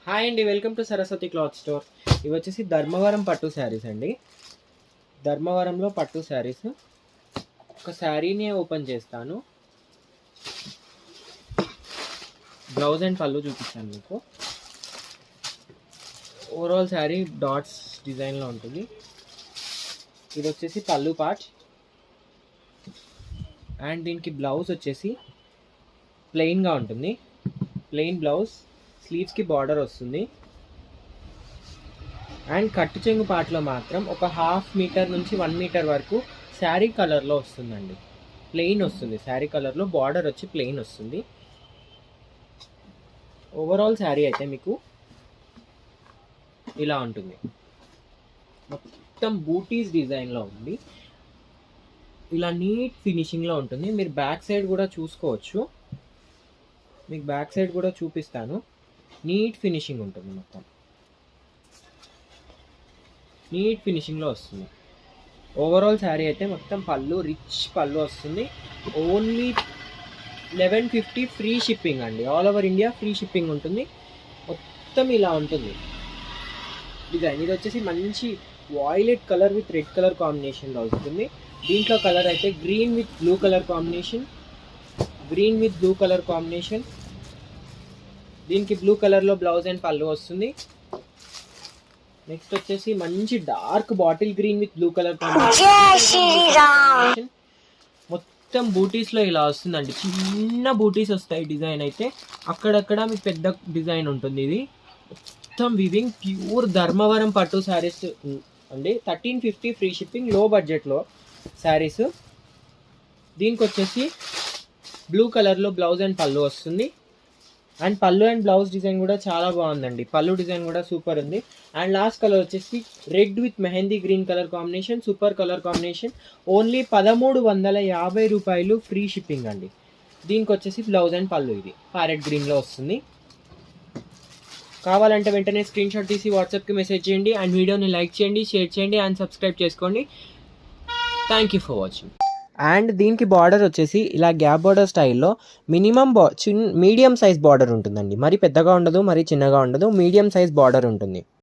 Hi అండి, welcome to Saraswati cloth store. ఇవి వచ్చేసి ధర్మవరం పట్టు శారీస్ అండి. ధర్మవరంలో పట్టు శారీస్. ఒక శారీని ఓపెన్ చేస్తాను. బ్లౌజ్ అండ్ పళ్ళు చూపిస్తాను మీకు. ఓవరాల్ శారీ డాట్స్ డిజైన్లో ఉంటుంది. ఇది వచ్చేసి పళ్ళు పార్ట్ అండ్ దీనికి బ్లౌజ్ వచ్చేసి ప్లెయిన్గా ఉంటుంది. ప్లెయిన్ బ్లౌజ్, స్లీవ్స్కి బార్డర్ వస్తుంది. అండ్ కట్టు చెంగు పార్ట్లో మాత్రం ఒక 1/2 మీటర్ నుంచి 1 మీటర్ వరకు శారీ కలర్లో వస్తుందండి. ప్లెయిన్ వస్తుంది, శారీ కలర్లో బార్డర్ వచ్చి ప్లెయిన్ వస్తుంది. ఓవరాల్ శారీ అయితే మీకు ఇలా ఉంటుంది. మొత్తం బూటీస్ డిజైన్లో ఉంది. ఇలా నీట్ ఫినిషింగ్లో ఉంటుంది. మీరు బ్యాక్ సైడ్ కూడా చూసుకోవచ్చు. మీకు బ్యాక్ సైడ్ కూడా చూపిస్తాను. నీట్ ఫినిషింగ్ ఉంటుంది. మొత్తం నీట్ ఫినిషింగ్లో వస్తుంది. ఓవరాల్ శారీ అయితే మొత్తం పళ్ళు రిచ్ పళ్ళు వస్తుంది. ఓన్లీ 1150 ఫ్రీ షిప్పింగ్ అండి. All over India free shipping ఉంటుంది. మొత్తం ఇలా ఉంటుంది డిజైన్. ఇది వచ్చేసి మంచి violet colour with red colour కాంబినేషన్లో వస్తుంది. దీంట్లో కలర్ అయితే green with blue colour combination, green with blue colour combination. దీనికి బ్లూ కలర్లో బ్లౌజ్ అండ్ పళ్ళు వస్తుంది. నెక్స్ట్ వచ్చేసి మంచి dark bottle green with blue colour combination. మొత్తం బూటీస్లో ఇలా వస్తుందండి. చిన్న బూటీస్ వస్తాయి. డిజైన్ అయితే అక్కడక్కడ మీకు పెద్ద డిజైన్ ఉంటుంది. ఇది మొత్తం వివింగ్ ప్యూర్ ధర్మవరం పట్టు శారీస్ అండి. 1350 ఫ్రీ షిప్పింగ్, లో బడ్జెట్లో శారీస్. దీనికి వచ్చేసి బ్లూ కలర్లో బ్లౌజ్ అండ్ పళ్ళు వస్తుంది. అండ్ పళ్ళు అండ్ బ్లౌజ్ డిజైన్ కూడా చాలా బాగుందండి. పళ్ళు డిజైన్ కూడా సూపర్ ఉంది. అండ్ లాస్ట్ కలర్ వచ్చేసి red with mehndi green colour combination, super colour combination. Only 1350 రూపాయలు ఫ్రీ షిప్పింగ్ అండి. దీనికి వచ్చేసి బ్లౌజ్ అండ్ పళ్ళు ఇది ప్యారెట్ గ్రీన్లో వస్తుంది. కావాలంటే వెంటనే స్క్రీన్ షాట్ తీసి వాట్సాప్కి మెసేజ్ చేయండి. అండ్ వీడియోని లైక్ చేయండి, షేర్ చేయండి అండ్ సబ్స్క్రైబ్ చేసుకోండి. Thank you for watching. And దీనికి బార్డర్ వచ్చేసి ఇలా గ్యాప్ బార్డర్ స్టైల్లో మినిమం మీడియం సైజ్ బార్డర్ ఉంటుందండి. మరి పెద్దగా ఉండదు, మరి చిన్నగా ఉండదు. మీడియం సైజ్ బార్డర్ ఉంటుంది.